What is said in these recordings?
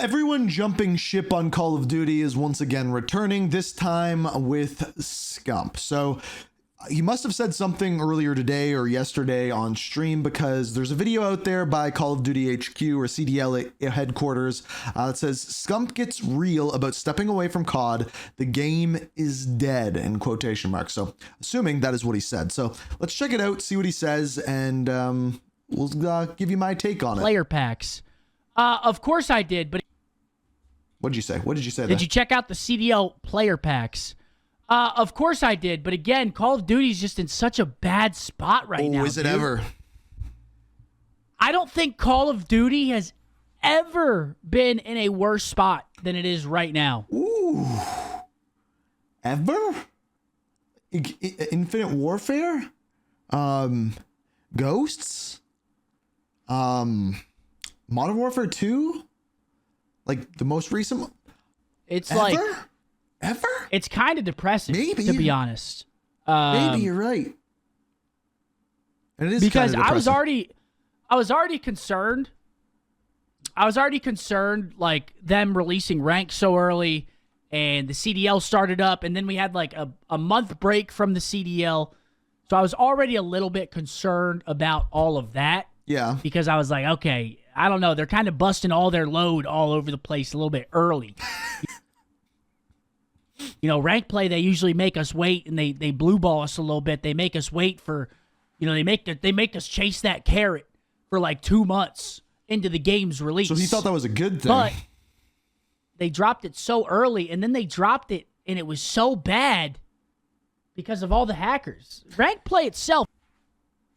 Everyone jumping ship on Call of Duty is once again returning, this time with Scump. So he must have said something earlier today or yesterday on stream, because there's a video out there by Call of Duty HQ or CDL headquarters that says Scump gets real about stepping away from COD. The game is dead, in quotation marks. So assuming that is what he said. So let's check it out, see what he says, and we'll give you my take on it. Player packs. Of course I did, but What did you say? What did you say? Did you check out the CDL player packs? Of course I did, but again, Call of Duty is just in such a bad spot right now. Oh, is it ever? I don't think Call of Duty has ever been in a worse spot than it is right now. Ooh. Ever? Infinite Warfare? Ghosts? Modern Warfare 2? Like the most recent one? It's ever? like... Ever? It's kind of depressing, maybe, to be honest. Maybe you're right. And it is because kind of I was already concerned. I was already concerned, like them releasing rank so early, and the CDL started up, and then we had like a month break from the CDL, so I was already a little bit concerned about all of that. Yeah. Because I was like, okay, I don't know, they're kind of busting all their load all over the place a little bit early. You know, rank play, they usually make us wait, and they blue ball us a little bit. They make us wait for, you know, they make us chase that carrot for like 2 months into the game's release. So he thought that was a good thing. But they dropped it so early, and then they dropped it, and it was so bad because of all the hackers. Rank play itself.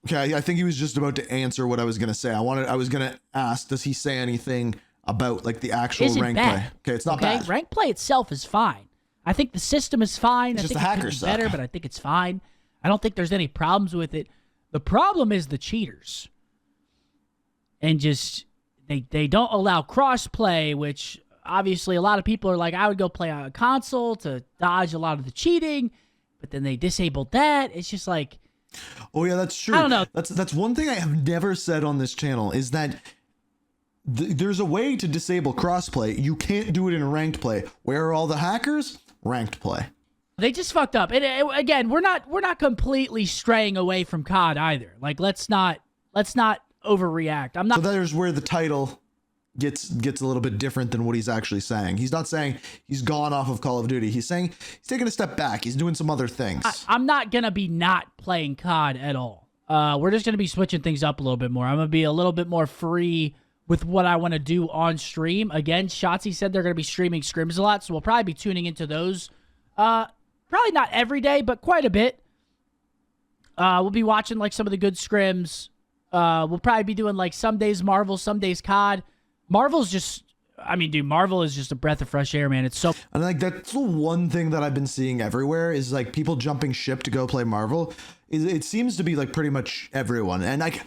Okay, I think he was just about to answer what I was going to say. I was going to ask, does he say anything about like the actual rank play? Okay, it's not bad. Rank play itself is fine. I think the system is fine. It's I just think the it could hackers be better, suck. but I think it's fine. I don't think there's any problems with it. The problem is the cheaters. And just, they don't allow cross-play, which obviously a lot of people are like, I would go play on a console to dodge a lot of the cheating, but then they disabled that. It's just like... Oh, yeah, that's true. I don't know. That's one thing I have never said on this channel, is that there's a way to disable crossplay. You can't do it in ranked play. Where are all the hackers? Ranked play. They just fucked up. And again, we're not completely straying away from COD either. Like, let's not overreact. I'm not. So there's where the title gets a little bit different than what he's actually saying. He's not saying he's gone off of Call of Duty. He's saying he's taking a step back. He's doing some other things. I'm not gonna be not playing COD at all. We're just gonna be switching things up a little bit more. I'm gonna be a little bit more free with what I want to do on stream. Again, Shotzi said they're going to be streaming scrims a lot, so we'll probably be tuning into those. Probably not every day, but quite a bit. We'll be watching like some of the good scrims. We'll probably be doing like some days Marvel, some days COD. Marvel's just, I mean, dude, Marvel is just a breath of fresh air, man. It's so... And like that's the one thing that I've been seeing everywhere is like people jumping ship to go play Marvel. It seems to be like pretty much everyone. And like...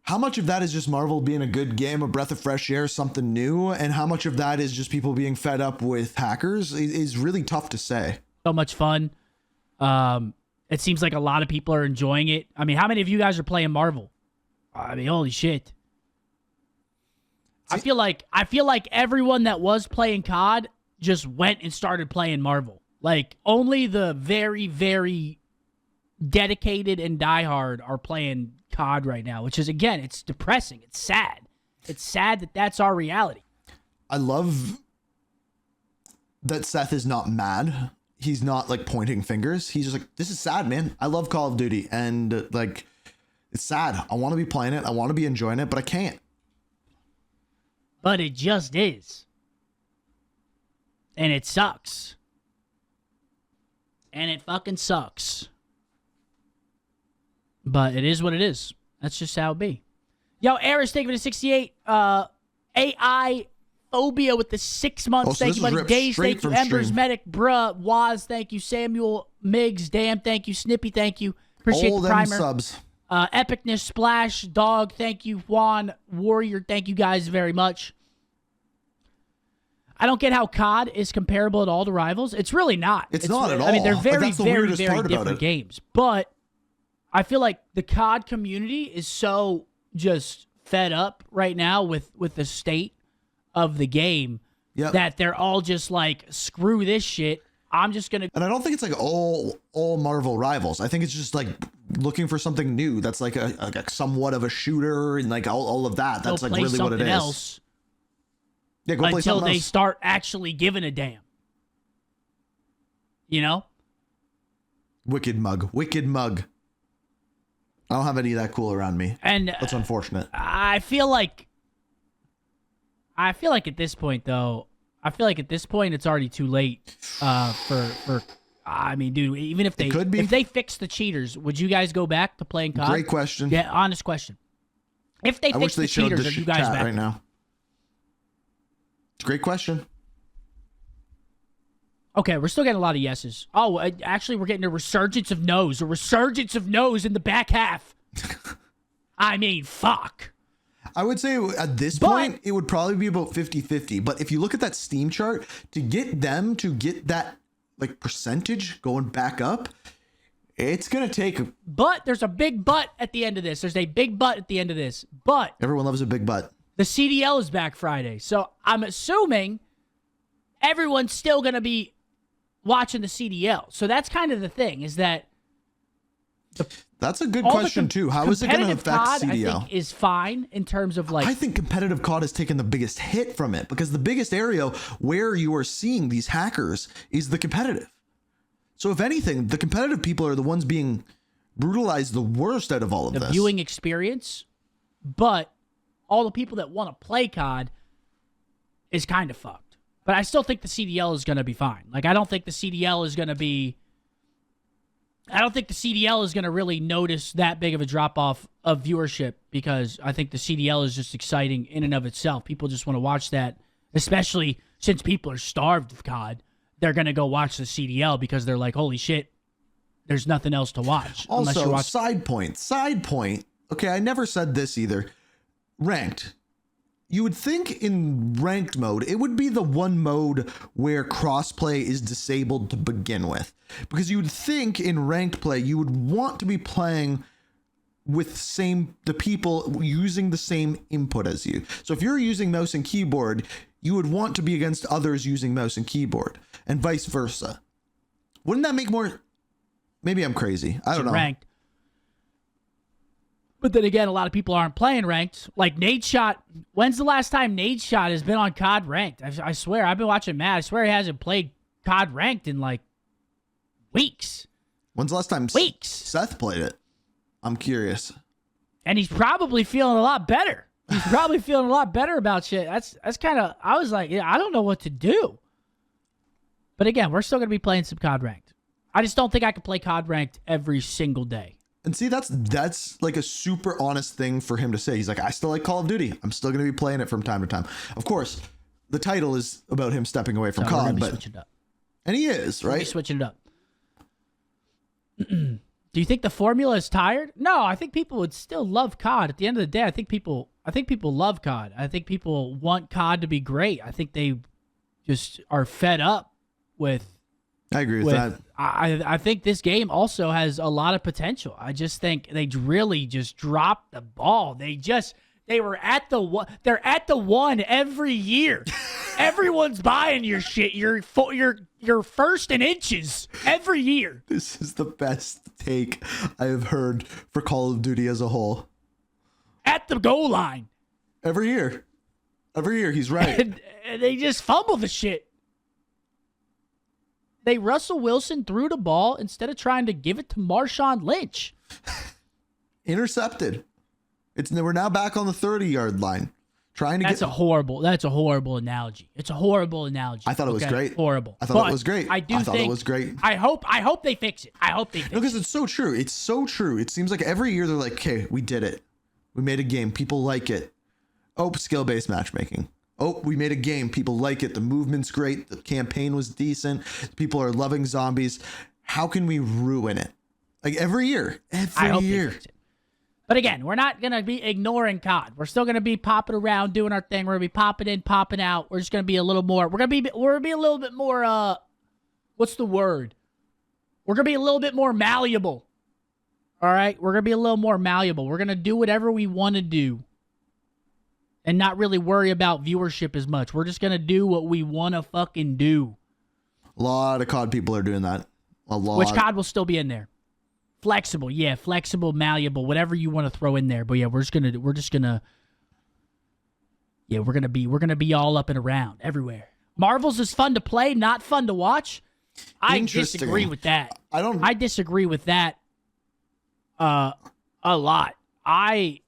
how much of that is just Marvel being a good game, a breath of fresh air, something new, and how much of that is just people being fed up with hackers is really tough to say. So much fun. It seems like a lot of people are enjoying it. I mean, how many of you guys are playing Marvel? I mean, holy shit. I feel like everyone that was playing COD just went and started playing Marvel. Like, only the very, very dedicated and diehard are playing COD right now, which is, again, it's depressing. It's sad. It's sad that that's our reality. I love that Seth is not mad. He's not like pointing fingers. He's just like, this is sad, man. I love Call of Duty, and like, it's sad. I want to be playing it. I want to be enjoying it, but I can't. But it just is. And it sucks. And it fucking sucks. But it is what it is. That's just how it be. Yo, Eris, thank you for the 68. AI Phobia with the 6 months. Oh, so thank you, buddy. Days, thank you. Embers, stream. Medic, Bruh, Waz, thank you. Samuel, Miggs, Damn, thank you. Snippy, thank you. Appreciate all the them primer. subs. Epicness, Splash, Dog, thank you. Juan, Warrior, thank you guys very much. I don't get how COD is comparable at all to Rivals. It's really not. It's not at all. I mean, they're very, that's the very, weirdest very part about different it. games. But I feel like the COD community is so just fed up right now with the state of the game that they're all just like, screw this shit. I'm just going to. And I don't think it's like all Marvel rivals. I think it's just like looking for something new. That's like a somewhat of a shooter and like all of that. That's like really what it is. Else yeah, go play until something they else. start actually giving a damn. You know? Wicked mug. I don't have any of that cool around me. And that's unfortunate. I feel like at this point though, it's already too late for I mean, dude, even if they fix the cheaters, would you guys go back to playing COD? Great question. Yeah, honest question. If they fix the cheaters, are you guys back right now? It's a great question. Okay, we're still getting a lot of yeses. Oh, actually, we're getting a resurgence of no's in the back half. I mean, fuck. I would say at this point, it would probably be about 50-50. But if you look at that Steam chart, to get them to get that like percentage going back up, it's going to take. But there's a big but at the end of this. But everyone loves a big but. The CDL is back Friday. So I'm assuming everyone's still going to be watching the CDL. So that's kind of the thing, is that that's a good question too. How is it going to affect COD, CDL? I think is fine in terms of like. I think competitive COD has taken the biggest hit from it, because the biggest area where you are seeing these hackers is the competitive. So if anything, the competitive people are the ones being brutalized the worst out of all of this. The viewing experience, but all the people that want to play COD is kind of fucked. But I still think the CDL is going to be fine. Like, I don't think the CDL is going to really notice that big of a drop-off of viewership, because I think the CDL is just exciting in and of itself. People just want to watch that, especially since people are starved of COD. They're going to go watch the CDL because they're like, holy shit, there's nothing else to watch. Also, side point. Okay, I never said this either. Ranked. You would think in ranked mode, it would be the one mode where crossplay is disabled to begin with. Because you would think in ranked play, you would want to be playing with the people using the same input as you. So if you're using mouse and keyboard, you would want to be against others using mouse and keyboard, and vice versa. Wouldn't that make more? Maybe I'm crazy. I don't know. Ranked. But then again, a lot of people aren't playing ranked. Like Nadeshot. When's the last time Nadeshot has been on COD ranked? I swear, I've been watching Matt. I swear he hasn't played COD ranked in like weeks. When's the last time Seth played it? I'm curious. And he's probably feeling a lot better. He's probably feeling a lot better about shit. That's kind of, I was like, yeah, I don't know what to do. But again, we're still going to be playing some COD ranked. I just don't think I can play COD ranked every single day. And see, that's like a super honest thing for him to say. He's like, I still like Call of Duty. I'm still going to be playing it from time to time. Of course, the title is about him stepping away from COD, but and he is, right? We're switching it up. Do you think the formula is tired? No, I think people would still love COD. At the end of the day, I think people love COD. I think people want COD to be great. I think they just are fed up with. I agree with that. I think this game also has a lot of potential. I just think they really just dropped the ball. They were at the one. They're at the one every year. Everyone's buying your shit. Your first and inches every year. This is the best take I have heard for Call of Duty as a whole. At the goal line. Every year, he's right. And they just fumble the shit. They Russell Wilson threw the ball instead of trying to give it to Marshawn Lynch. Intercepted. We're now back on the 30-yard line. That's a horrible analogy. It's a horrible analogy. I thought it was great. Horrible. I thought it was great. I thought it was great. I hope they fix it. Because it's so true. It's so true. It seems like every year they're like, okay, we did it. We made a game. People like it. Oh, skill-based matchmaking. Oh, we made a game. People like it. The movement's great. The campaign was decent. People are loving zombies. How can we ruin it? Like every year. I hope they fix it. But again, we're not going to be ignoring COD. We're still going to be popping around, doing our thing. We're going to be popping in, popping out. We're just going to be a little more. We're going to be a little bit more, what's the word? We're going to be a little bit more malleable. All right? We're going to be a little more malleable. We're going to do whatever we want to do. and not really worry about viewership as much. We're just going to do what we want to fucking do. A lot of COD people are doing that. A lot. Which COD will still be in there. Flexible, yeah, flexible, malleable, whatever you want to throw in there. But yeah, we're gonna be all up and around everywhere. Marvels is fun to play, not fun to watch. I disagree with that. I disagree with that a lot. I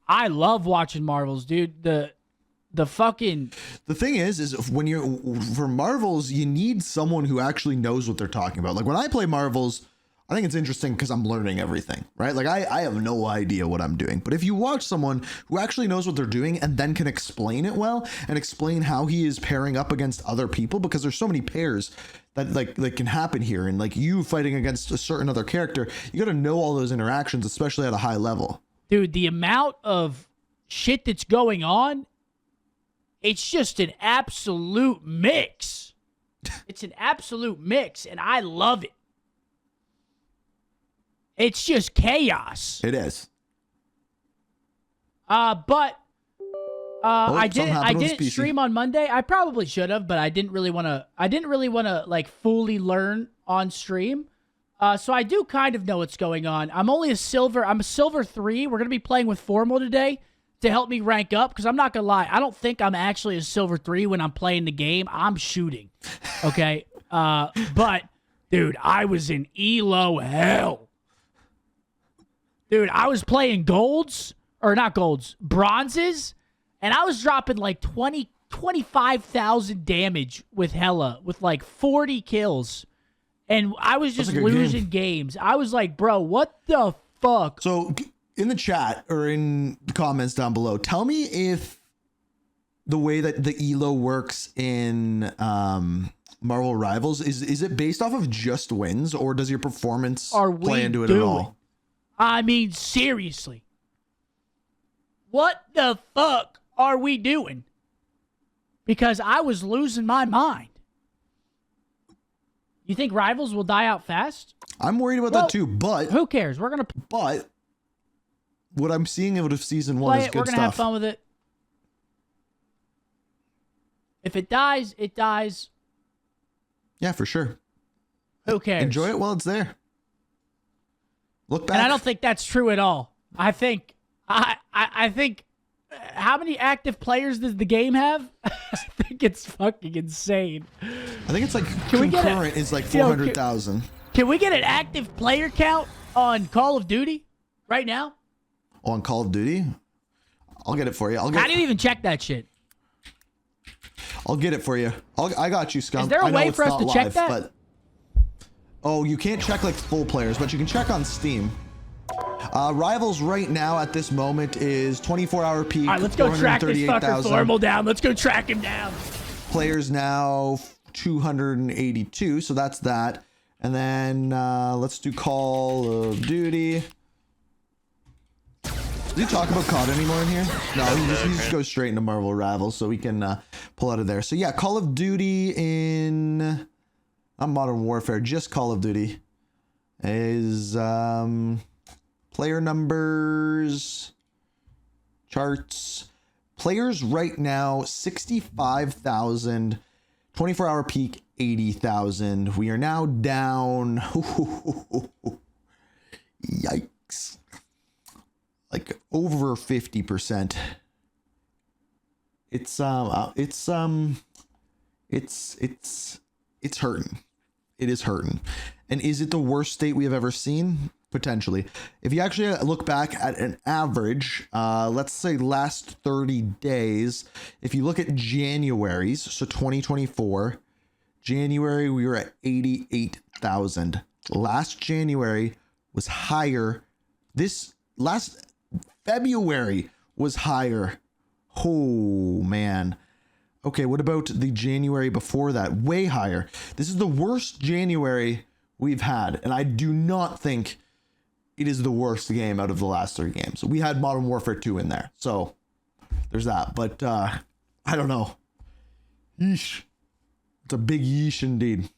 love watching Marvels, dude. The thing is when you're for Marvels, you need someone who actually knows what they're talking about. Like when I play Marvels, I think it's interesting because I'm learning everything, right? Like I have no idea what I'm doing. But if you watch someone who actually knows what they're doing and then can explain it well and explain how he is pairing up against other people, because there's so many pairs that can happen here, and like you fighting against a certain other character, you got to know all those interactions, especially at a high level. Dude, the amount of shit that's going on, it's just an absolute mix. It's an absolute mix, and I love it. It's just chaos. It is. But I didn't stream on Monday. I probably should have, but I didn't really want to like fully learn on stream. So I do kind of know what's going on. I'm a silver 3. We're going to be playing with Formal today to help me rank up, because I'm not going to lie, I don't think I'm actually a silver 3 when I'm playing the game. I'm shooting. Okay? But dude, I was in elo hell. Dude, I was playing bronzes, and I was dropping like 25,000 damage with Hella, with like 40 kills. And I was just losing games. I was like, bro, what the fuck? So in the chat or in the comments down below, tell me if the way that the elo works in Marvel Rivals, is it based off of just wins, or does your performance play into it at all? I mean, seriously. What the fuck are we doing? Because I was losing my mind. You think Rivals will die out fast? I'm worried about that too, but... Who cares? We're going to... But what I'm seeing out of Season 1 is good stuff. We're going to have fun with it. If it dies, it dies. Yeah, for sure. Who cares? Enjoy it while it's there. Look back. And I don't think that's true at all. I think how many active players does the game have? I think it's fucking insane. I think it's like concurrent is like 400,000. Can we get an active player count on Call of Duty right now? On Call of Duty? I'll get it for you. I didn't even check that shit. I'll get it for you. I got you, Scump. Is there a way for us to check that? But... Oh, you can't check like full players, but you can check on Steam. Rivals right now at this moment is 24-hour peak. All right, let's go track this fucker Formal down. Let's go track him down. Players now 282, so that's that. And then let's do Call of Duty. Does he talk about COD anymore in here? No, he just goes straight into Marvel Rivals, so we can pull out of there. So yeah, Call of Duty in not Modern Warfare, just Call of Duty is player numbers, charts. Players right now 65,000, 24-hour peak 80,000. We are now down. Yikes. Like over 50%. It's hurting. It is hurting. And is it the worst state we have ever seen? Potentially. If you actually look back at an average, let's say last 30 days, if you look at January's, so 2024, January, we were at 88,000. Last January was higher. This last February was higher. Oh, man. Okay, what about the January before that? Way higher. This is the worst January we've had, and I do not think it is the worst game out of the last 3 games. We had Modern Warfare 2 in there, so there's that. But I don't know. Yeesh. It's a big yeesh indeed.